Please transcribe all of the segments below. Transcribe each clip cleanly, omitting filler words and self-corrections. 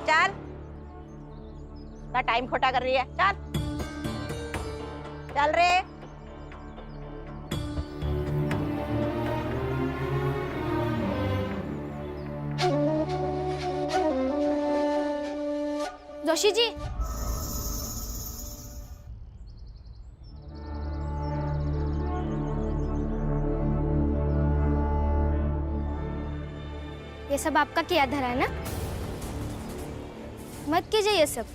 चल, ना टाइम खोटा कर रही है, चल चल रे। जोशी जी, ये सब आपका किया धरा है ना? मत कीजिए ये सब,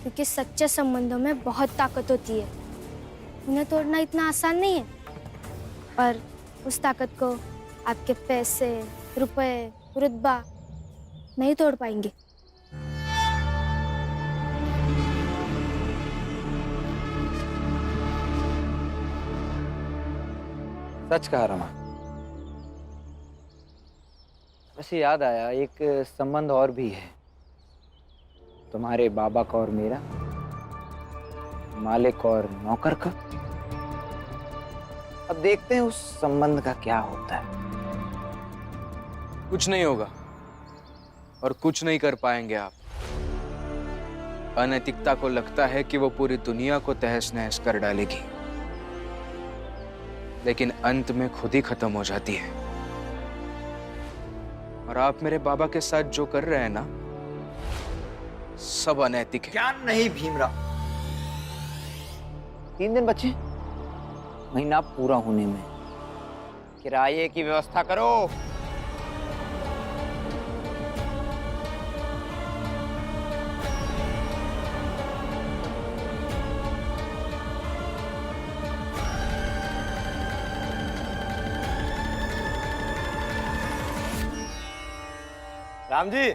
क्योंकि सच्चे संबंधों में बहुत ताकत होती है। उन्हें तोड़ना इतना आसान नहीं है, और उस ताकत को आपके पैसे, रुपए, रुतबा नहीं तोड़ पाएंगे। सच कहा रमा। वैसे याद आया, एक संबंध और भी है, तुम्हारे बाबा का और मेरा, मालिक और नौकर का। अब देखते हैं उस संबंध का क्या होता है। कुछ नहीं होगा और कुछ नहीं कर पाएंगे आप। अनैतिकता को लगता है कि वो पूरी दुनिया को तहस नहस कर डालेगी, लेकिन अंत में खुद ही खत्म हो जाती है। और आप मेरे बाबा के साथ जो कर रहे हैं ना, सब अनैतिक है। क्या नहीं भीमराव, 3 दिन बचे महीना पूरा होने में, किराए की व्यवस्था करो। राम जी,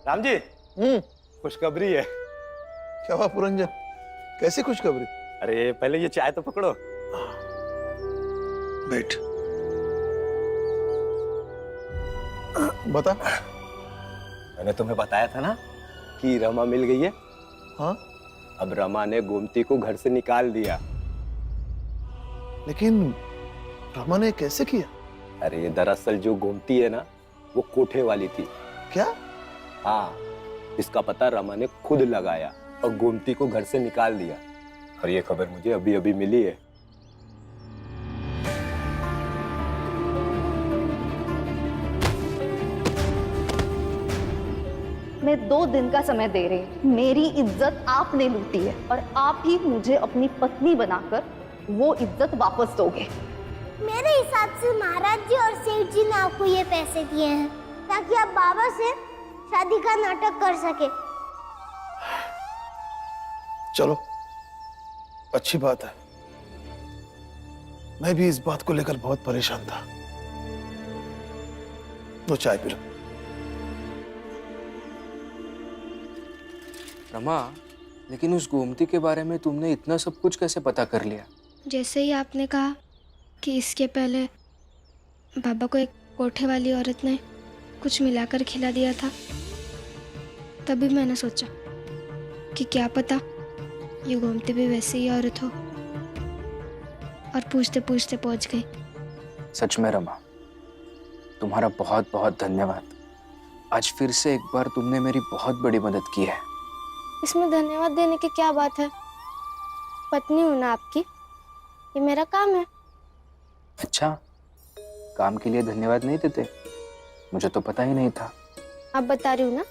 राम जी, खुशखबरी है। क्या हुआ पुरंजन, कैसी खुशखबरी? अरे पहले ये चाय तो पकड़ो। बैठ। बता। मैंने तुम्हें बताया था ना कि रमा मिल गई है। हाँ, अब रमा ने गोमती को घर से निकाल दिया। लेकिन रमा ने कैसे किया? अरे दरअसल जो गोमती है ना, वो कोठे वाली थी। क्या? हाँ, इसका पता रमा ने खुद लगाया और गोमती को घर से निकाल दिया। और ये खबर मुझे अभी अभी मिली है। मैं 2 दिन का समय दे रही हूँ। मेरी इज्जत आपने लूटी है और आप ही मुझे अपनी पत्नी बनाकर वो इज्जत वापस दोगे। मेरे हिसाब से महाराज जी और सेठ जी ने आपको ये पैसे दिए हैं ताकि आप बाबा से शादी का नाटक कर सके। चलो, अच्छी बात है। मैं भी इस बात को लेकर बहुत परेशान था। लो चाय पी लो। रमा, लेकिन उस गोमती के बारे में तुमने इतना सब कुछ कैसे पता कर लिया? जैसे ही आपने कहा कि इसके पहले बाबा को एक कोठे वाली औरत ने कुछ मिलाकर खिला दिया था, तभी मैंने सोचा कि क्या पता ये गोमती भी वैसे ही औरत हो, और पूछते पूछते पहुंच गई। सच में रमा, तुम्हारा बहुत बहुत धन्यवाद। आज फिर से एक बार तुमने मेरी बहुत बड़ी मदद की है। इसमें धन्यवाद देने की क्या बात है? पत्नी हूं ना आपकी, ये मेरा काम है। अच्छा, काम के लिए धन्यवाद नहीं देते? मुझे तो पता ही नहीं था। आप बता रही हूँ ना,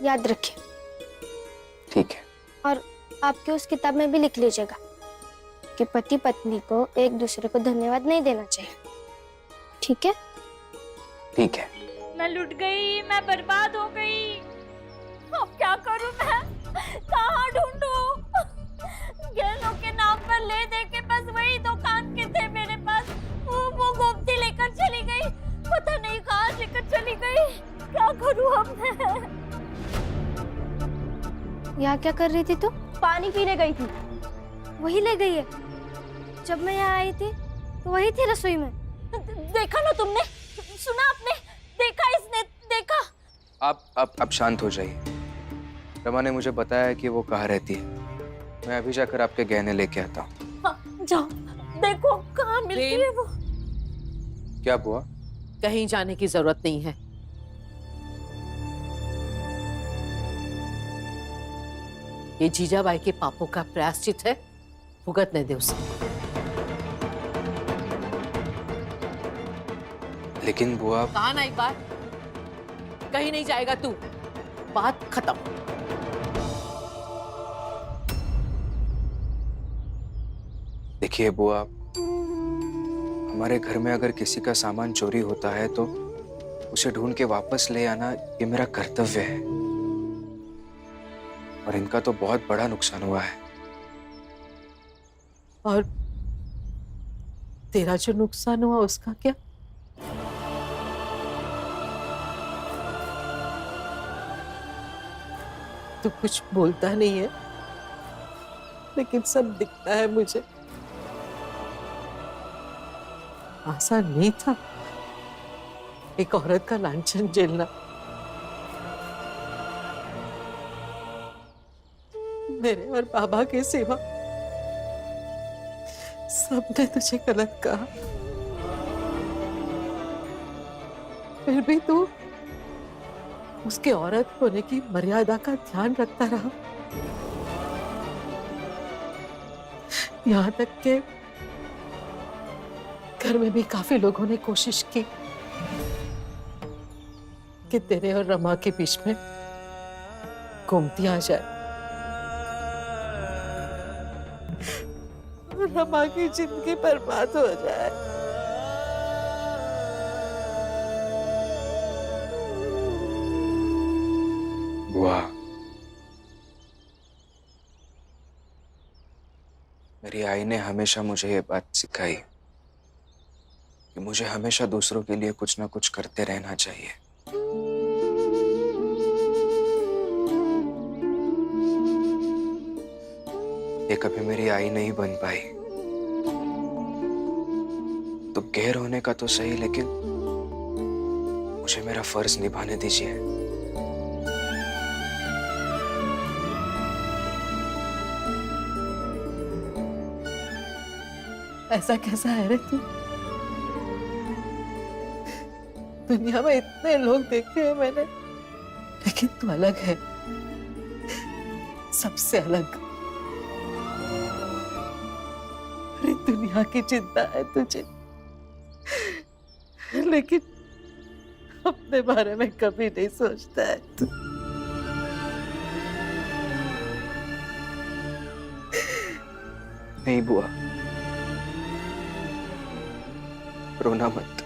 याद रखिए। ठीक है। और आपके उस किताब में भी लिख लीजिएगा कि पति पत्नी को एक दूसरे को धन्यवाद नहीं देना चाहिए। ठीक है? ठीक है। मैं लुट गई, मैं बर्बाद हो गई। अब क्या करूं मैं? कहाँ ढूंढूं? गहनों के नाम पर ले दे के बस वही दुकान के थे मेरे पास, वो गोमती लेकर चली गई। पता नहीं कहाँ लेकर चली गई। क्या करूं अब मैं? यहाँ क्या कर रही थी तू? पानी पीने गई थी। वही ले गई है। जब मैं यहाँ आई थी तो वही थी रसोई में। देखा ना तुमने? सुना आपने? देखा इसने? देखा? आप शांत हो जाइए। रमा ने मुझे बताया कि वो कहाँ रहती है। मैं अभी जाकर आपके गहने लेके आता हूँ। हाँ, जाओ देखो कहाँ मिलती है वो। क्या बुआ, कहीं जाने की जरूरत नहीं है। ये जीजाबाई के पापों का प्रायश्चित है, भुगतने दे उसे। लेकिन बुआ, कहा ना एक बार, कहीं नहीं जाएगा तू, बात खत्म। देखिए बुआ, हमारे घर में अगर किसी का सामान चोरी होता है तो उसे ढूंढ के वापस ले आना ये मेरा कर्तव्य है। और इनका तो बहुत बड़ा नुकसान हुआ है। और तेरा जो नुकसान हुआ उसका क्या? तू कुछ बोलता नहीं है, लेकिन सब दिखता है मुझे। आसान नहीं था एक औरत का लांछन झेलना। मेरे और बाबा के सिवा सबने तुझे गलत कहा, फिर भी तू उसके औरत होने की मर्यादा का ध्यान रखता रहा। यहां तक के घर में भी काफी लोगों ने कोशिश की कि तेरे और रमा के बीच में गोमती आ जाए और रमा की जिंदगी बर्बाद हो जाए। बुआ, मेरी आई ने हमेशा मुझे ये बात सिखाई कि मुझे हमेशा दूसरों के लिए कुछ ना कुछ करते रहना चाहिए। ये कभी मेरी आई नहीं बन पाई तो गैर होने का तो सही, लेकिन मुझे मेरा फर्ज निभाने दीजिए। ऐसा कैसा है रे तू? दुनिया में इतने लोग देखे हैं मैंने, लेकिन तू अलग है, सबसे अलग। अरे दुनिया की चिंता है तुझे, लेकिन अपने बारे में कभी नहीं सोचता है तू। नहीं बुआ, रोना मत।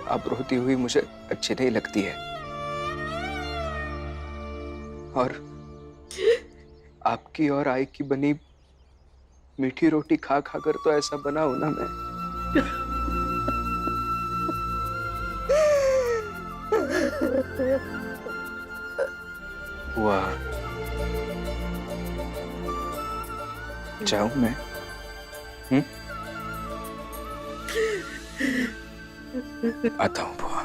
आप रोती हुई मुझे अच्छी नहीं लगती है, और आपकी और आई की बनी मीठी रोटी खा खा कर तो ऐसा बना हूं ना मैं। बुआ, जाऊं मैं? आता हूं बुआ।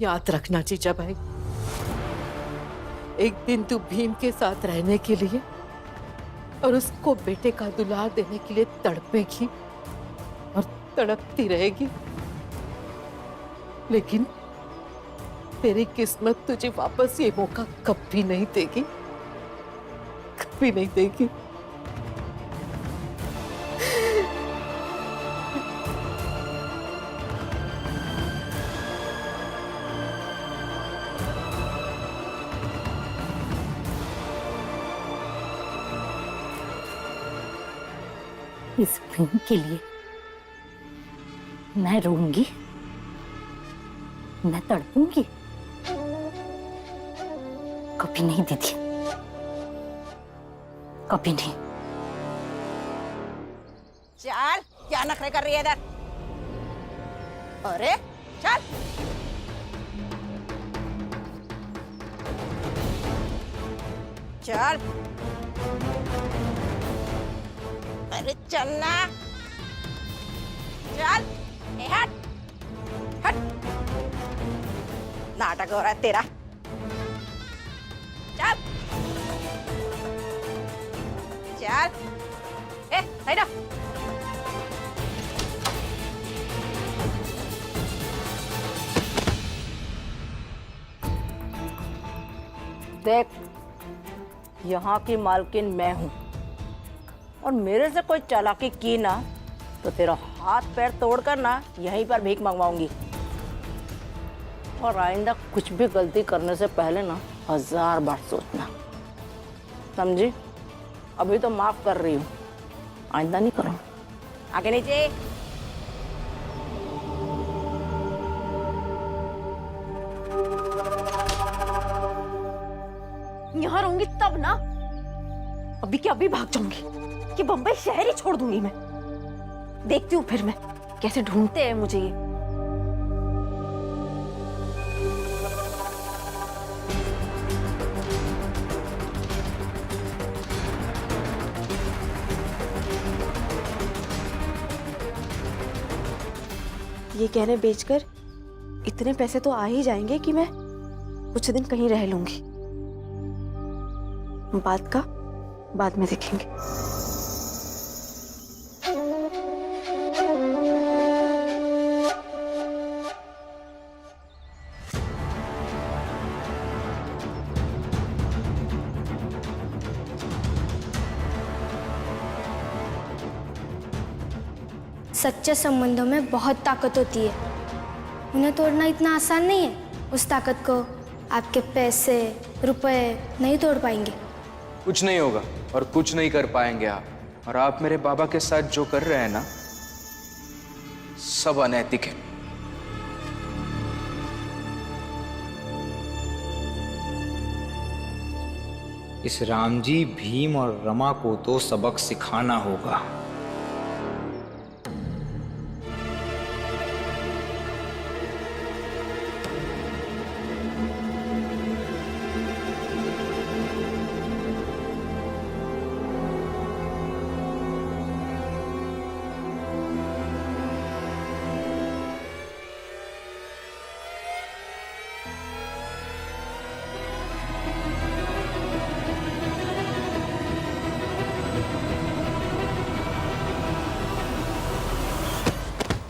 याद रखना जीजाबाई, एक दिन तू भीम के साथ रहने के लिए और उसको बेटे का दुलार देने के लिए तड़पेगी और तड़पती रहेगी, लेकिन तेरी किस्मत तुझे वापस ये मौका कभी नहीं देगी, कभी नहीं देगी। इस भीम के लिए मैं रोऊंगी, मैं तड़पूंगी? कभी नहीं दीदी, कभी नहीं। चल, क्या नखरे कर रही है इधर? अरे चल। चल। अरे चलना, चल। ए हट, हट। नाटक हो रहा है तेरा। चल, चल। ए, साइड हो। देख, यहाँ की मालकिन मैं हूँ और मेरे से कोई चालाकी की ना तो तेरा हाथ पैर तोड़कर ना यहीं पर भीख मंगवाऊंगी। और आइंदा कुछ भी गलती करने से पहले ना 1000 बार सोचना, समझी? अभी तो माफ कर रही हूँ, आइंदा नहीं करूँ। आगे नीचे। यहाँ रहूंगी तब ना, अभी के अभी भाग जाऊंगी कि बम्बई शहर ही छोड़ दूंगी मैं। देखती हूँ फिर मैं कैसे ढूंढते हैं मुझे ये। ये गहने बेचकर इतने पैसे तो आ ही जाएंगे कि मैं कुछ दिन कहीं रह लूंगी। बात का बाद में देखेंगे। सच्चे संबंधों में बहुत ताकत होती है, उन्हें तोड़ना इतना आसान नहीं है। उस ताकत को आपके पैसे रुपए नहीं तोड़ पाएंगे। कुछ नहीं होगा और कुछ नहीं कर पाएंगे आप। और आप मेरे बाबा के साथ जो कर रहे हैं ना, सब अनैतिक है। इस रामजी, भीम और रमा को तो सबक सिखाना होगा।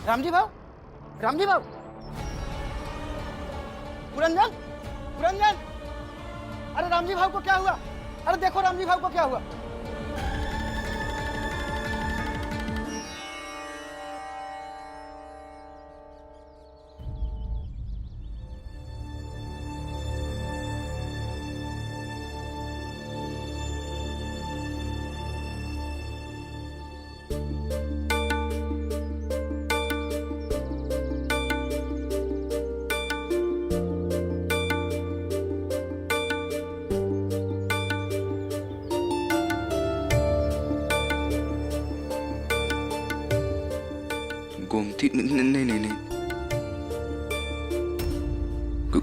रामजी भाव, रामजी भाव, पुरंजन, पुरंजन, अरे रामजी भाव को क्या हुआ? अरे देखो रामजी भाव को क्या हुआ? गोमती नहीं नहीं नहीं,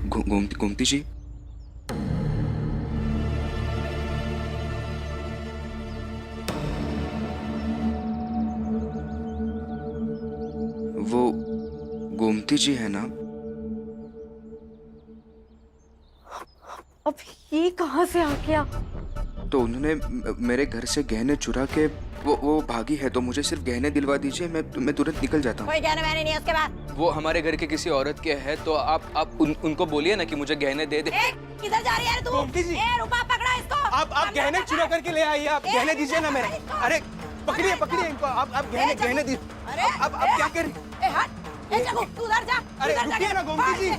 गोमती गोमती जी, वो गोमती जी है ना? अब ये कहाँ से आ गया? तो उन्होंने मेरे घर से गहने चुरा के वो भागी है, तो मुझे सिर्फ गहने दिलवा दीजिए, मैं तुरंत निकल जाता हूँ। कोई गहने वहने नहीं है उसके बाद। वो हमारे घर के किसी औरत के है, तो आप उनको बोलिए ना कि मुझे गहने दे दे। किधर जा रही है तू? रूपा पकड़ा इसको। आप गहने चुरा करके ले आइए, आप गहने दीजिए ना मेरे। अरे पकड़िए पकड़िए इनको, आप गहने दीजिए। आप क्या कर रही? हट, ए जगू, तू उधर जा। अरे रुकिए ना गोमती जी।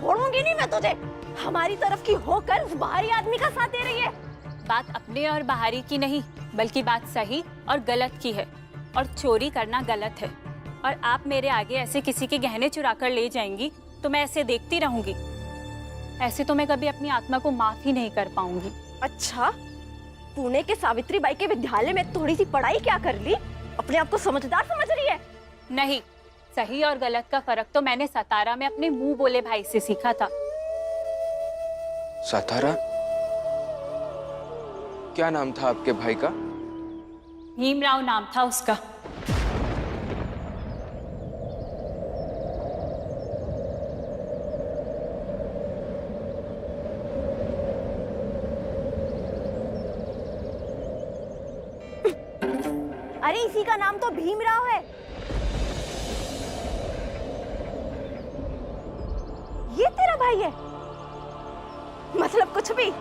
छोड़ूंगी नहीं मैं तुझे। हमारी तरफ की होकर उस बाहरी आदमी का साथ दे रही है। बात अपने और बाहरी की नहीं, बल्कि बात सही और गलत की है। और चोरी करना गलत है। और आप मेरे आगे ऐसे किसी के गहने चुरा कर ले जाएंगी तो मैं ऐसे देखती रहूंगी। ऐसे तो मैं कभी अपनी आत्मा को माफ ही नहीं कर पाऊंगी। अच्छा, पुणे के सावित्री बाई के विद्यालय में थोड़ी सी पढ़ाई क्या कर ली? अपने आप को समझदार समझ रही है? नहीं, सही और गलत का फर्क तो मैंने सतारा में अपने मुंह बोले भाई से सीखा था। सतारा? क्या नाम था आपके भाई का? भीमराव नाम था उसका। अरे इसी का नाम तो भीमराव है। ये तेरा भाई है? मतलब कुछ भी।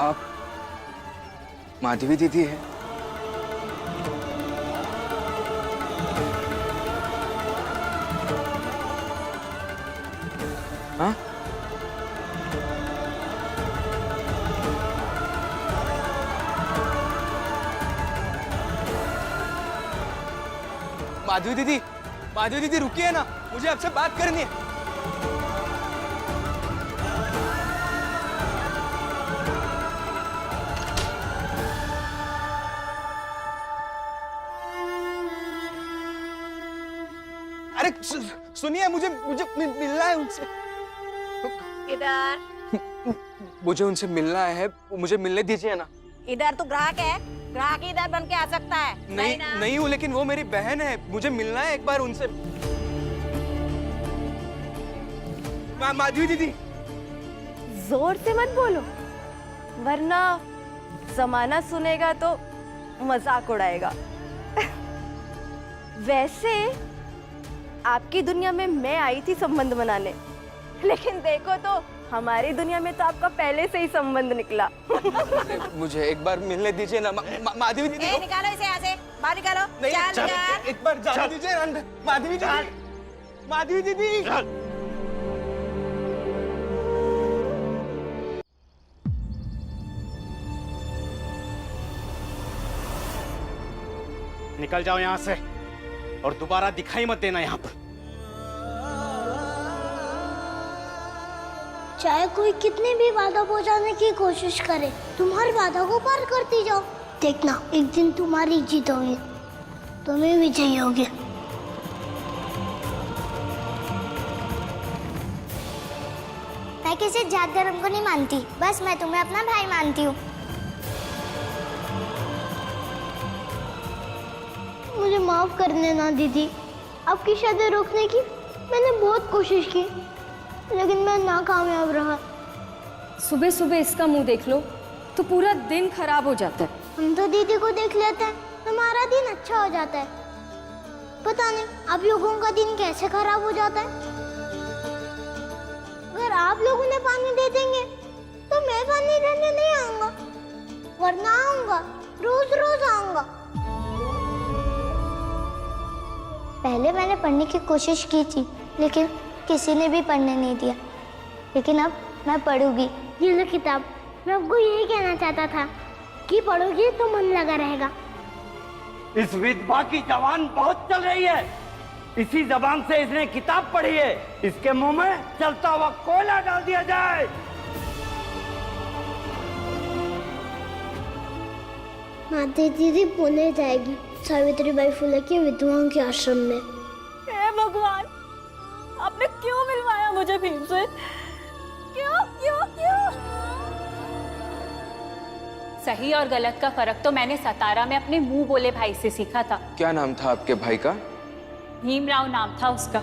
आप माधवी दीदी है? हाँ? माधवी दीदी रुकिए ना, मुझे आपसे बात करनी है। अरे सुनिए, मुझे मिलना है उनसे। इधर मुझे उनसे मिलना है, मुझे मिलने दीजिए ना। इधर तो ग्राहक है, ग्राहक इधर बन के आ सकता है। नहीं हूँ, लेकिन वो मेरी बहन है, मुझे मिलना है एक बार उनसे। माधवी दीदी, जोर से मत बोलो, वरना जमाना सुनेगा तो मजाक उड़ाएगा। वैसे आपकी दुनिया में मैं आई थी संबंध बनाने, लेकिन देखो तो हमारी दुनिया में तो आपका पहले से ही संबंध निकला। मुझे एक बार मिलने दीजिए ना। माधवी दीदी, निकालो इसे यहाँ से, बाहर निकालो। नहीं, एक बार जाने दीजिए अंदर। माधवी दीदी, माधवी दीदी। निकल जाओ यहाँ से और दोबारा दिखाई मत देना यहाँ पर। चाहे कोई कितने भी बाधा पहुंचाने की कोशिश करे, तुम हर बाधा को पार करती जाओ। देखना, एक दिन तुम्हारी जीत होगी, तुम्हें विजयी होगे। मैं किसी जात धर्म को नहीं मानती, बस मैं तुम्हें अपना भाई मानती हूँ। मुझे माफ कर देना दीदी, आपकी शादी रोकने की मैंने बहुत कोशिश की, लेकिन मैं नाकामयाब रहा। सुबह सुबह इसका मुंह देख लो तो पूरा दिन खराब हो जाता है। हम तो दीदी को देख लेते हैं, हमारा दिन अच्छा हो जाता है। पता नहीं आप लोगों का दिन कैसे खराब हो जाता है। अगर आप लोग उन्हें पानी दे देंगे तो मैं पानी देने नहीं आऊंगा, वरना आऊंगा, रोज रोज आऊंगा। पहले मैंने पढ़ने की कोशिश की थी, लेकिन किसी ने भी पढ़ने नहीं दिया। लेकिन अब मैं पढ़ूंगी। ये लो किताब। मैं आपको यही कहना चाहता था कि पढ़ोगी तो मन लगा रहेगा। इस विधवा की जबान बहुत चल रही है। इसी जबान से इसने किताब पढ़ी है। इसके मुंह में चलता हुआ कोयला डाल दिया जाए। माधवी दीदी पुणे जाएगी, सावित्रीबाई फुले के विधवाओं के आश्रम में। हे भगवान, आपने क्यों मिलवाया मुझे भीम से? क्यों क्यों क्यों? सही और गलत का फर्क तो मैंने सतारा में अपने मुंह बोले भाई से सीखा था। क्या नाम था आपके भाई का? भीमराव नाम था उसका।